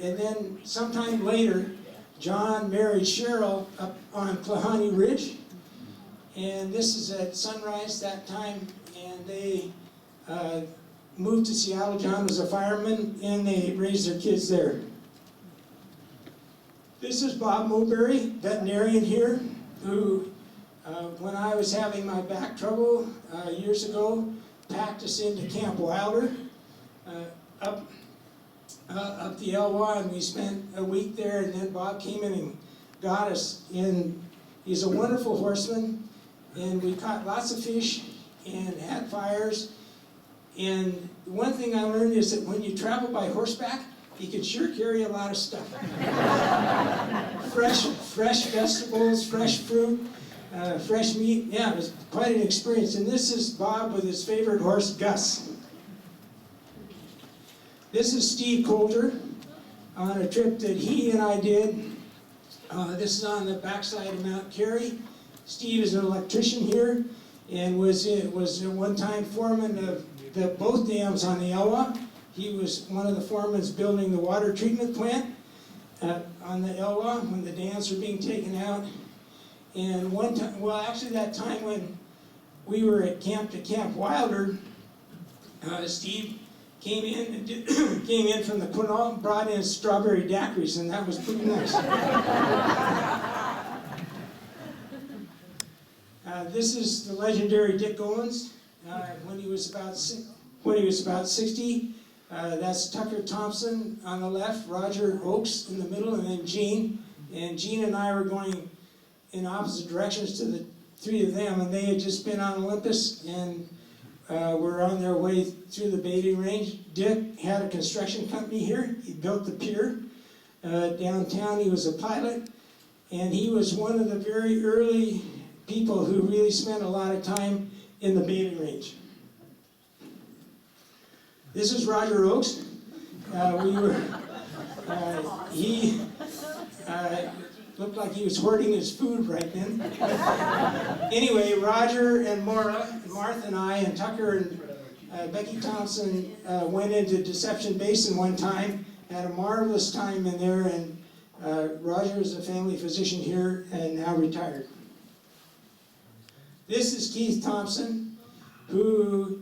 And then sometime later, John married Cheryl up on Klahani Ridge. And this is at sunrise that time, and they moved to Seattle. John was a fireman, and they raised their kids there. This is Bob Mowberry, veterinarian here, who, when I was having my back trouble years ago, packed us into Camp Wilder up the Elwha, and we spent a week there, and then Bob came in and got us in. He's a wonderful horseman, and we caught lots of fish and had fires. And one thing I learned is that when you travel by horseback, you can sure carry a lot of stuff. fresh vegetables, fresh fruit, fresh meat. Yeah, it was quite an experience. And this is Bob with his favorite horse, Gus. This is Steve Coulter on a trip that he and I did. This is on the backside of Mount Carey. Steve is an electrician here and was at one time foreman of both dams on the Elwha. He was one of the foremen building the water treatment plant on the Elwha when the dams were being taken out. And one time, well, actually that time when we were at Camp Wilder, Steve came in and came in from the Quinault and brought in strawberry daiquiris, and that was pretty nice. This is the legendary Dick Owens when he was about 60. That's Tucker Thompson on the left, Roger Oakes in the middle, and then Gene. And Gene and I were going in opposite directions to the three of them, and they had just been on Olympus and were on their way through the baiting range. Dick had a construction company here. He built the pier downtown. He was a pilot, and he was one of the very early people who really spent a lot of time in the baiting range. This is Roger Oakes. He looked like he was hoarding his food right then. Anyway, Roger and Martha and I and Tucker and Becky Thompson went into Deception Basin one time, had a marvelous time in there, and Roger is a family physician here and now retired. This is Keith Thompson, who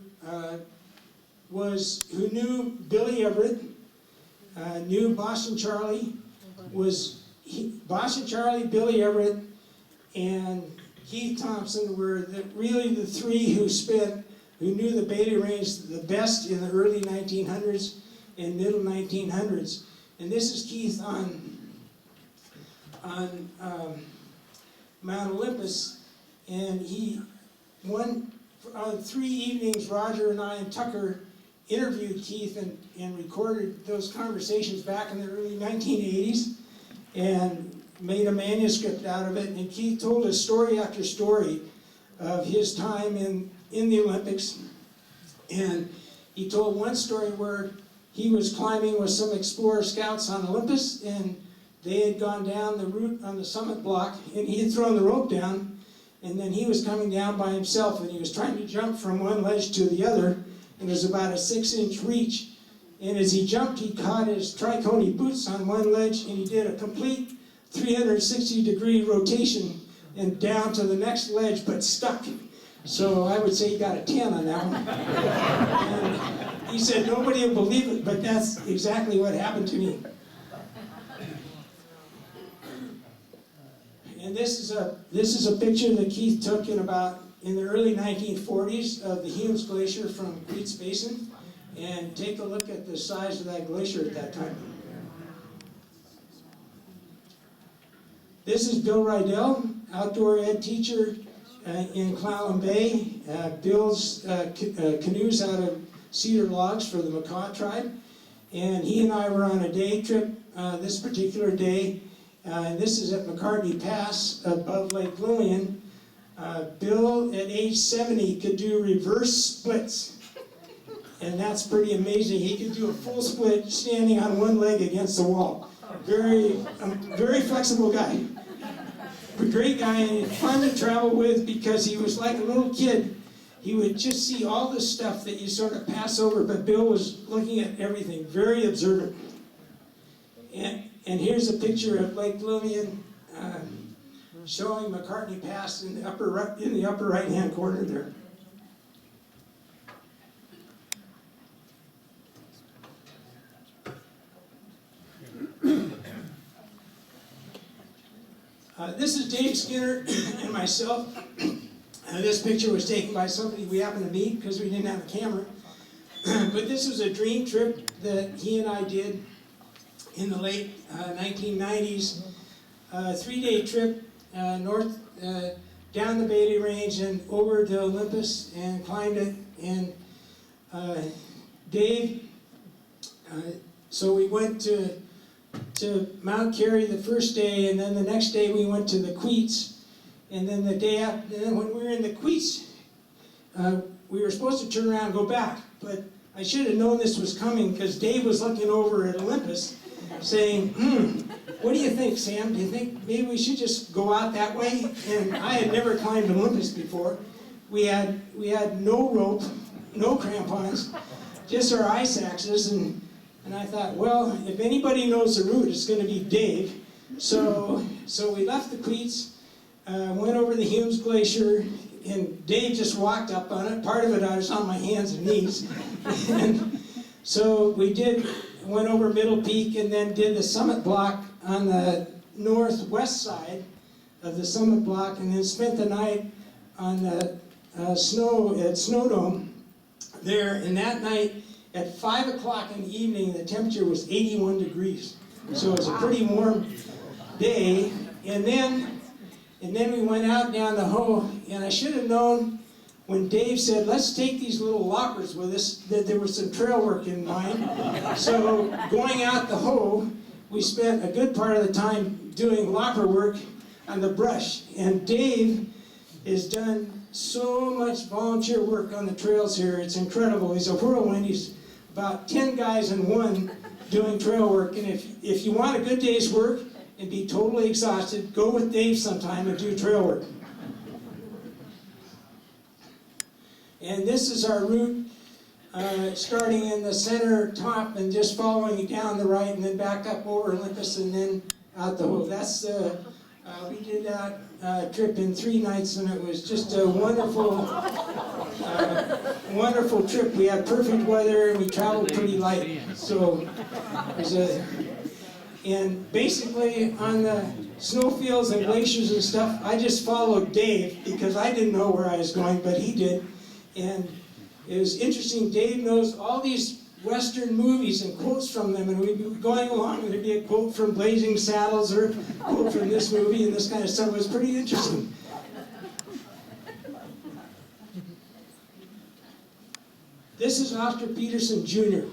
knew Billy Everett, knew Boston Charlie, Boston Charlie, Billy Everett, and Keith Thompson were really the three who knew the baiting range the best in the early 1900s and middle 1900s. And this is Keith on Mount Olympus, and on 3 evenings, Roger and I and Tucker interviewed Keith and recorded those conversations back in the early 1980s and made a manuscript out of it. And Keith told us story after story of his time in the Olympics. And he told one story where he was climbing with some Explorer Scouts on Olympus, and they had gone down the route on the summit block, and he had thrown the rope down, and then he was coming down by himself, and he was trying to jump from one ledge to the other, and it was about a 6-inch reach. And as he jumped, he caught his Triconie boots on one ledge, and he did a complete 360-degree rotation and down to the next ledge, but stuck. So I would say he got a 10 on that one. And he said, nobody will believe it, but that's exactly what happened to me. And this is a picture that Keith took in the early 1940s of the Humes Glacier from Queets Basin. And take a look at the size of that glacier at that time. This is Bill Rydell, outdoor ed teacher in Clallam Bay. Builds canoes out of cedar logs for the Makah tribe. And he and I were on a day trip this particular day. And this is at McCartney Pass above Lake Lillian. Bill, at age 70, could do reverse splits. And that's pretty amazing. He could do a full split standing on one leg against the wall. Very flexible guy. A great guy, and fun to travel with because he was like a little kid. He would just see all the stuff that you sort of pass over, but Bill was looking at everything, very observant. And here's a picture of Lake Lillian showing McCartney Pass in the upper right-hand corner there. This is Dave Skinner and myself. This picture was taken by somebody we happened to meet because we didn't have a camera. But this was a dream trip that he and I did in the late 1990s. A 3-day trip north, down the Bailey Range and over to Olympus and climbed it. And Dave, so we went to Mount Carey the first day, and then the next day we went to the Queets, and then the day after, and then when we were in the Queets, we were supposed to turn around and go back, but I should have known this was coming because Dave was looking over at Olympus saying, what do you think, Sam? Do you think maybe we should just go out that way? And I had never climbed Olympus before. We had no rope, no crampons, just our ice axes, and I thought, well, if anybody knows the route, it's going to be Dave. So we left the Queets, went over the Humes Glacier, and Dave just walked up on it. Part of it I was on my hands and knees. And so we went over Middle Peak and then did the summit block on the northwest side of the summit block, and then spent the night on the snow at Snow Dome there. And that night, at 5 o'clock in the evening, the temperature was 81 degrees. So it was a pretty warm day. And then we went out down the Hoh, and I should have known when Dave said, let's take these little loppers with us, that there was some trail work in mind. So going out the Hoh, we spent a good part of the time doing lopper work on the brush. And Dave has done so much volunteer work on the trails here. It's incredible. He's a whirlwind. He's about 10 guys in one doing trail work. And if you want a good day's work and be totally exhausted, go with Dave sometime and do trail work. And this is our route, starting in the center top and just following down the right and then back up over Olympus and then out the Hoh. That's we did that trip in 3 nights, and it was just a wonderful, wonderful trip. We had perfect weather and we traveled pretty light. So it was and basically on the snowfields and glaciers and stuff, I just followed Dave because I didn't know where I was going, but he did. And it was interesting. Dave knows all these Western movies and quotes from them, and we'd be going along, and there'd be a quote from Blazing Saddles or a quote from this movie and this kind of stuff. It was pretty interesting. This is Oscar Peterson Jr.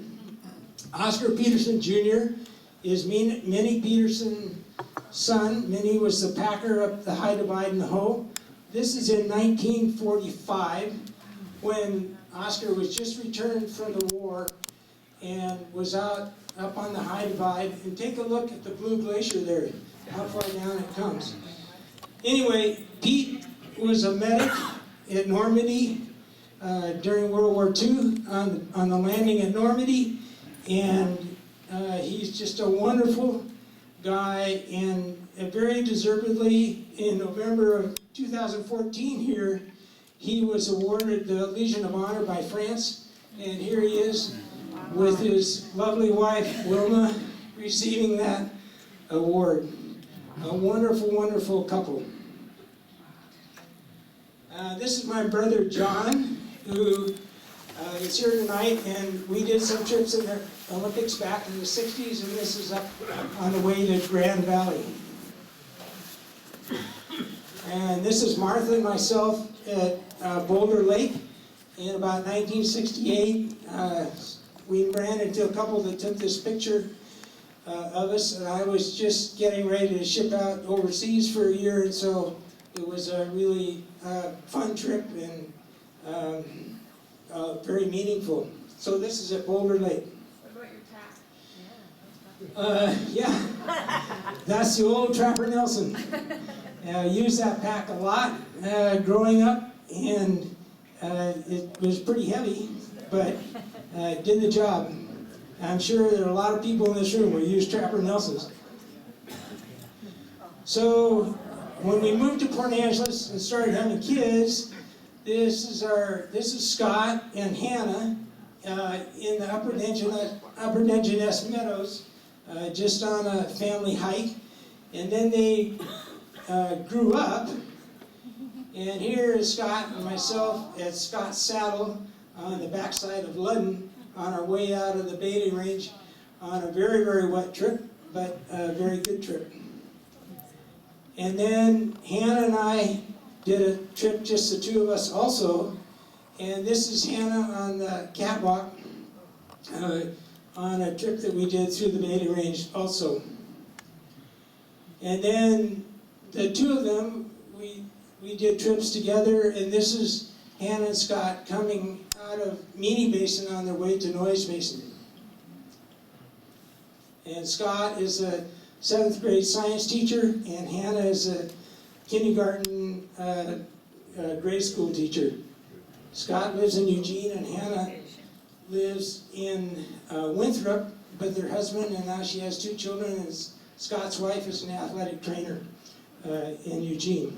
Oscar Peterson Jr. is Minnie Peterson's son. Minnie was the packer up the High Divide in the Hoh. This is in 1945 when Oscar was just returned from the war and was up on the High Divide. And take a look at the Blue Glacier there, how far down it comes. Anyway, Pete was a medic at Normandy during World War II on the landing at Normandy, and he's just a wonderful guy, and very deservedly in November of 2014 here, he was awarded the Legion of Honor by France, and here he is with his lovely wife, Wilma, receiving that award. A wonderful, wonderful couple. This is my brother, John, who is here tonight, and we did some trips in the Olympics back in the 60s, and this is up on the way to Grand Valley. And this is Martha and myself at Boulder Lake in about 1968. We ran into a couple that took this picture of us, and I was just getting ready to ship out overseas for a year, and so it was a really fun trip and very meaningful. So this is at Boulder Lake. What about your pack? Yeah, that's the old Trapper Nelson. Used that pack a lot growing up, and it was pretty heavy, but it did the job. I'm sure there are a lot of people in this room who use Trapper Nelson's. So when we moved to Port Angeles and started having kids, this is Scott and Hannah in the Upper Dungeness Meadows, just on a family hike. And then they grew up, and here is Scott and myself at Scott's Saddle on the backside of Ludden on our way out of the Bailey Range on a very, very wet trip, but a very good trip. And then Hannah and I did a trip, just the two of us also, and this is Hannah on the catwalk on a trip that we did through the Bailey Range also. And then the two of them, we did trips together, and this is Hannah and Scott coming out of Meany Basin on their way to Noyes Basin. And Scott is a 7th grade science teacher, and Hannah is a kindergarten grade school teacher. Scott lives in Eugene, and Hannah lives in Winthrop with her husband, and now she has 2 children, and Scott's wife is an athletic trainer in Eugene.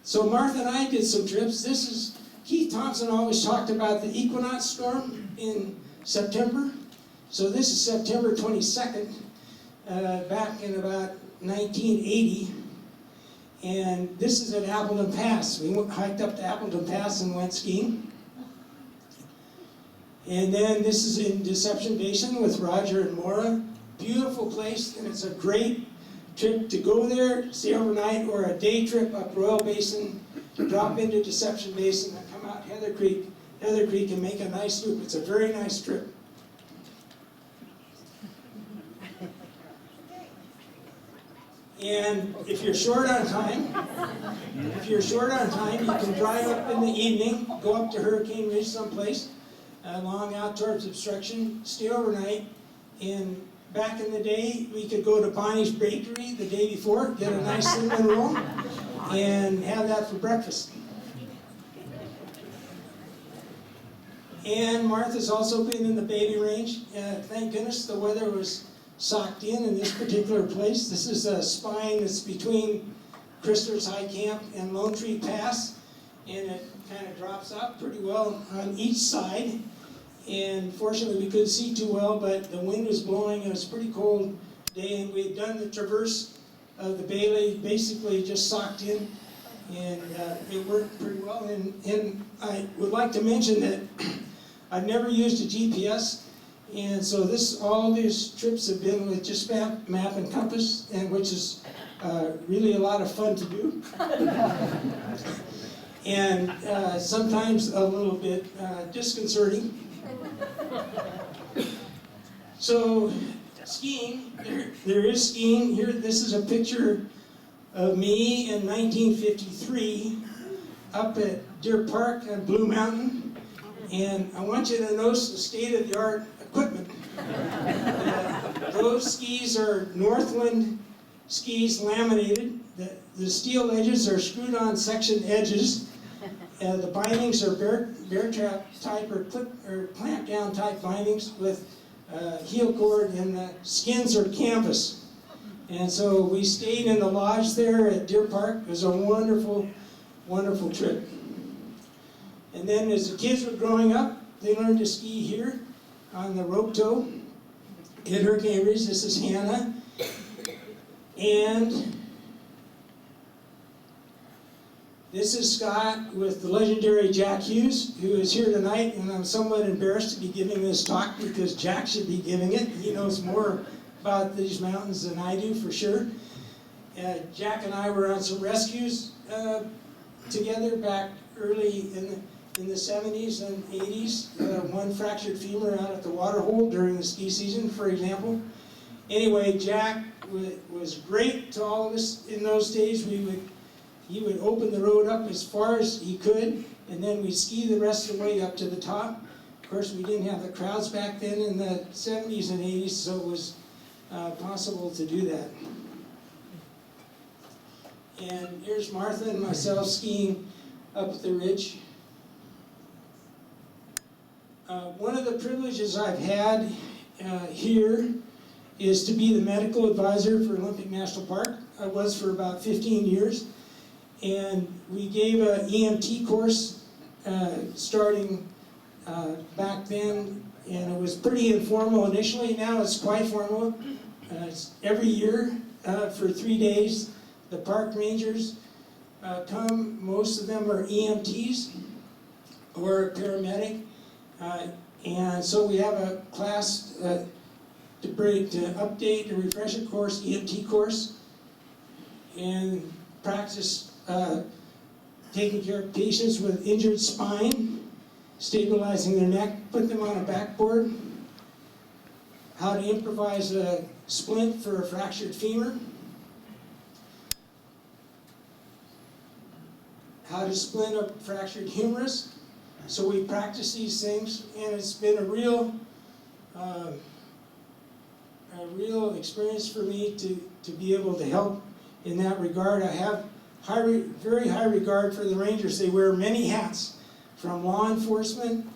So Martha and I did some trips. This is, Keith Thompson always talked about the equinox storm in September. So this is September 22nd, back in about 1980. And this is at Appleton Pass. We hiked up to Appleton Pass and went skiing. And then this is in Deception Basin with Roger and Maura. Beautiful place, and it's a great trip to go there, stay overnight, or a day trip up Royal Basin, to drop into Deception Basin and come out Heather Creek and make a nice loop. It's a very nice trip. And if you're short on time, you can drive up in the evening, go up to Hurricane Ridge someplace, along out towards Obstruction, stay overnight. And back in the day, we could go to Bonnie's Bakery the day before, get a nice cinnamon roll, and have that for breakfast. And Martha's also been in the Bailey Range. Thank goodness the weather was socked in this particular place. This is a spine that's between Christopher's High Camp and Lone Tree Pass, and it kind of drops out pretty well on each side. And fortunately we couldn't see too well, but the wind was blowing. It was a pretty cold day, and we had done the traverse of the Bailey, basically just socked in, and it worked pretty well. And I would like to mention that I've never used a GPS, and so all these trips have been with just map and compass, and which is really a lot of fun to do. And sometimes a little bit disconcerting. So skiing, there is skiing here. This is a picture of me in 1953 up at Deer Park and Blue Mountain. And I want you to notice the state-of-the-art equipment. Those skis are Northland skis laminated. The steel edges are screwed-on section edges. The bindings are bear trap type or clamp down type bindings with heel cord, and the skins are canvas. And so we stayed in the lodge there at Deer Park. It was a wonderful, wonderful trip. And then as the kids were growing up, they learned to ski here on the rope tow at Hurricane Ridge. This is Hannah. And this is Scott with the legendary Jack Hughes, who is here tonight, and I'm somewhat embarrassed to be giving this talk because Jack should be giving it. He knows more about these mountains than I do, for sure. Jack and I were on some rescues together back early in the 70s and 80s. One fractured femur out at the water hole during the ski season, for example. Anyway, Jack was great to all of us in those days. He would open the road up as far as he could, and then we'd ski the rest of the way up to the top. Of course, we didn't have the crowds back then in the 70s and 80s, so it was possible to do that. And here's Martha and myself skiing up the ridge. One of the privileges I've had here is to be the medical advisor for Olympic National Park. I was for about 15 years. And we gave an EMT course starting back then, and it was pretty informal initially. Now it's quite formal. It's every year for 3 days. The park rangers come. Most of them are EMTs or a paramedic. And so we have a class to update and refresh a course, EMT course, and practice taking care of patients with injured spine, stabilizing their neck, put them on a backboard, how to improvise a splint for a fractured femur, how to splint a fractured humerus. So we practice these things, and it's been a real experience for me to be able to help in that regard. I have very high regard for the Rangers. They wear many hats, from law enforcement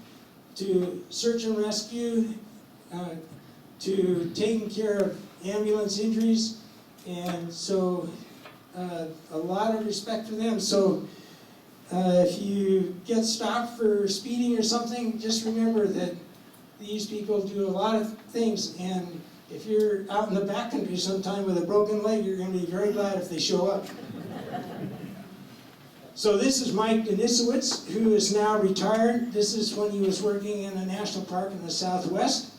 to search and rescue to taking care of ambulance injuries, and so a lot of respect for them. So if you get stopped for speeding or something, just remember that these people do a lot of things, and if you're out in the backcountry sometime with a broken leg, you're going to be very glad if they show up. So this is Mike Denisowitz, who is now retired. This is when he was working in a national park in the Southwest.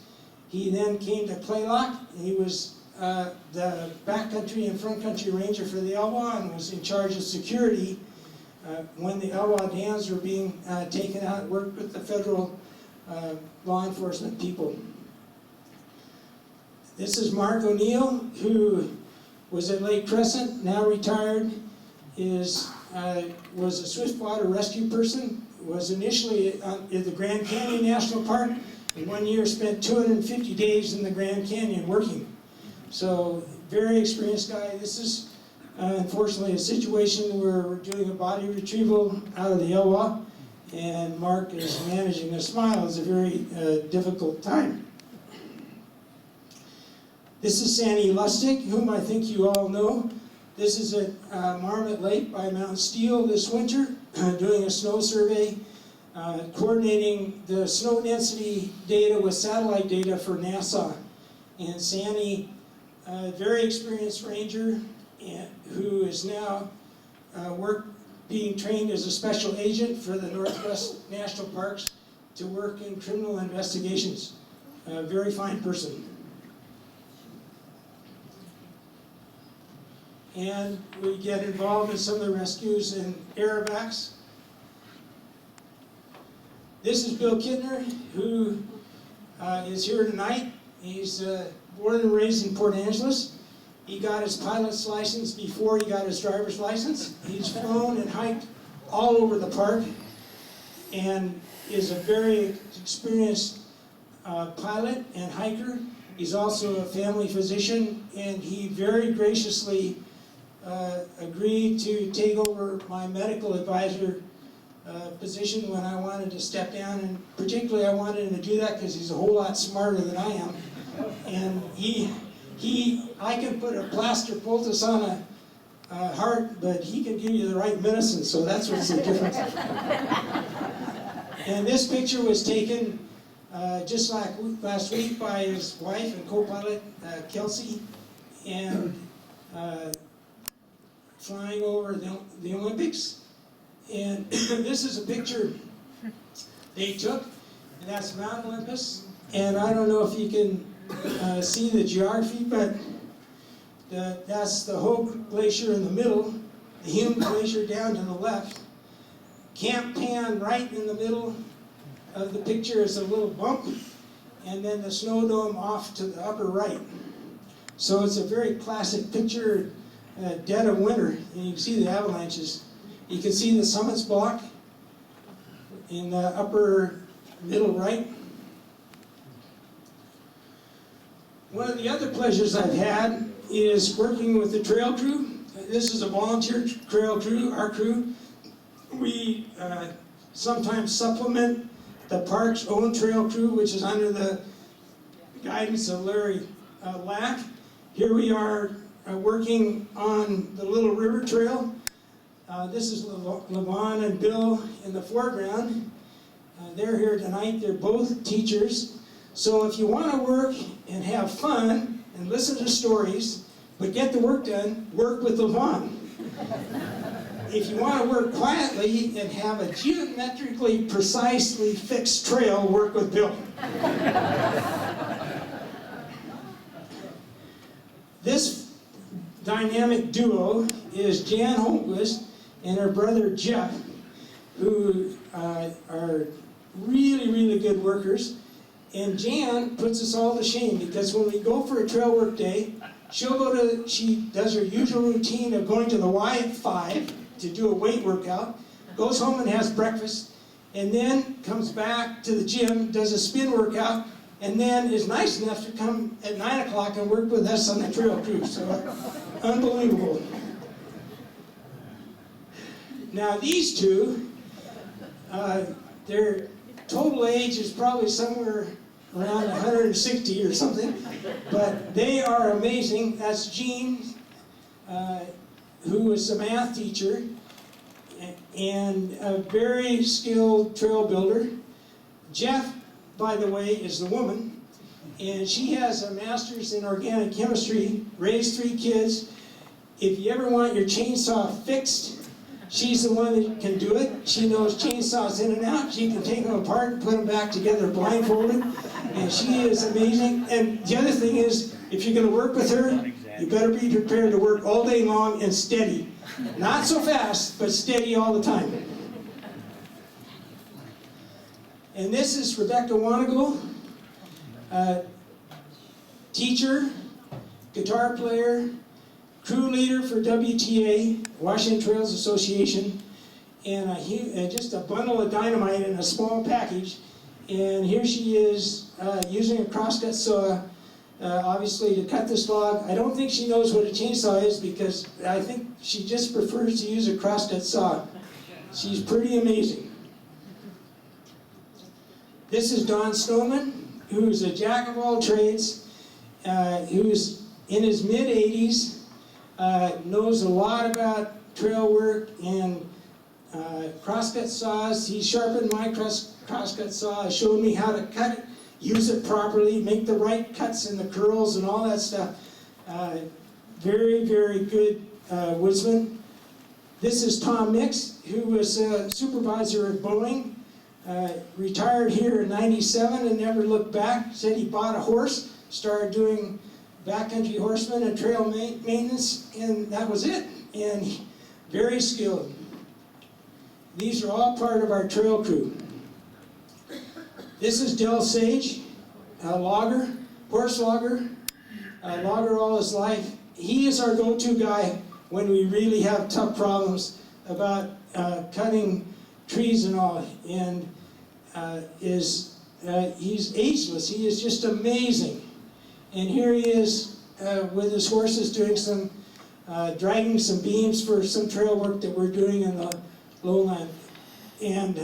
He then came to Playlock. He was the backcountry and front country ranger for the Elwha and was in charge of security when the Elwha dams were being taken out, worked with the federal law enforcement people. This is Mark O'Neill, who was at Lake Crescent, now retired, was a swiftwater rescue person, was initially at the Grand Canyon National Park, and 1 year spent 250 days in the Grand Canyon working. So, very experienced guy. This is unfortunately a situation where we're doing a body retrieval out of the Elwha, and Mark is managing a smile. It's a very difficult time. This is Sandy Lustig, whom I think you all know. This is at Marmot Lake by Mount Steele this winter, doing a snow survey, coordinating the snow density data with satellite data for NASA. And Sandy, a very experienced ranger, who is now being trained as a special agent for the Northwest National Parks to work in criminal investigations. A very fine person. And we get involved in some of the rescues in aerovacs. This is Bill Kidner, who is here tonight. He's born and raised in Port Angeles. He got his pilot's license before he got his driver's license. He's flown and hiked all over the park and is a very experienced pilot and hiker. He's also a family physician, and he very graciously agreed to take over my medical advisor position when I wanted to step down, and particularly I wanted him to do that because he's a whole lot smarter than I am. And I can put a plaster poultice on a heart, but he can give you the right medicine, so that's what's the difference. And this picture was taken just like last week by his wife and co-pilot, Kelsey, and flying over the Olympics. And this is a picture they took, and that's Mount Olympus. And I don't know if you can see the geography, but that's the Hogue Glacier in the middle, the Hume Glacier down to the left. Camp Pan right in the middle of the picture is a little bump, and then the snow dome off to the upper right. So it's a very classic picture, dead of winter, and you can see the avalanches. You can see the summits block in the upper middle right. One of the other pleasures I've had is working with the trail crew. This is a volunteer trail crew, our crew. We sometimes supplement the park's own trail crew, which is under the guidance of Larry Lack. Here we are working on the Little River Trail. This is Levon and Bill in the foreground. They're here tonight. They're both teachers. So if you want to work and have fun and listen to stories, but get the work done, work with Levon. If you want to work quietly and have a geometrically precisely fixed trail, work with Bill. This dynamic duo is Jan Holmquist and her brother Jeff, who are really, really good workers. And Jan puts us all to shame because when we go for a trail work day, she does her usual routine of going to the Y at 5 to do a weight workout, goes home and has breakfast, and then comes back to the gym, does a spin workout, and then is nice enough to come at 9 o'clock and work with us on the trail crew. So, unbelievable. Now these two, their total age is probably somewhere around 160 or something, but they are amazing. That's Jean, who is a math teacher and a very skilled trail builder. Jeff, by the way, is the woman, and she has a master's in organic chemistry, raised 3 kids. If you ever want your chainsaw fixed, she's the one that can do it. She knows chainsaws in and out. She can take them apart and put them back together blindfolded, and she is amazing. And the other thing is, if you're going to work with her, you better be prepared to work all day long and steady. Not so fast, but steady all the time. And this is Rebecca Wanagle, teacher, guitar player, crew leader for WTA, Washington Trails Association, and just a bundle of dynamite in a small package. And here she is using a crosscut saw, obviously to cut this log. I don't think she knows what a chainsaw is because I think she just prefers to use a crosscut saw. She's pretty amazing. This is Don Snowman, who's a jack of all trades, who's in his mid-80s, knows a lot about trail work and crosscut saws. He sharpened my crosscut saw, showed me how to cut it, use it properly, make the right cuts and the curls and all that stuff. Very, very good woodsman. This is Tom Mix, who was a supervisor at Boeing. Retired here in '97 and never looked back. Said he bought a horse, started doing backcountry horseman and trail maintenance, and that was it. And very skilled. These are all part of our trail crew. This is Del Sage, a logger, horse logger, a logger all his life. He is our go-to guy when we really have tough problems about cutting trees and all. And he's ageless. He is just amazing. And here he is with his horses doing some, dragging some beams for some trail work that we're doing in the lowland. And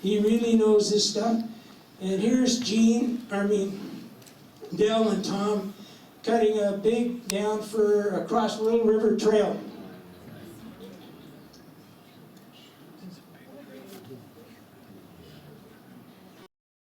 he really knows his stuff. And here's Dale and Tom cutting a big down for across Little River Trail.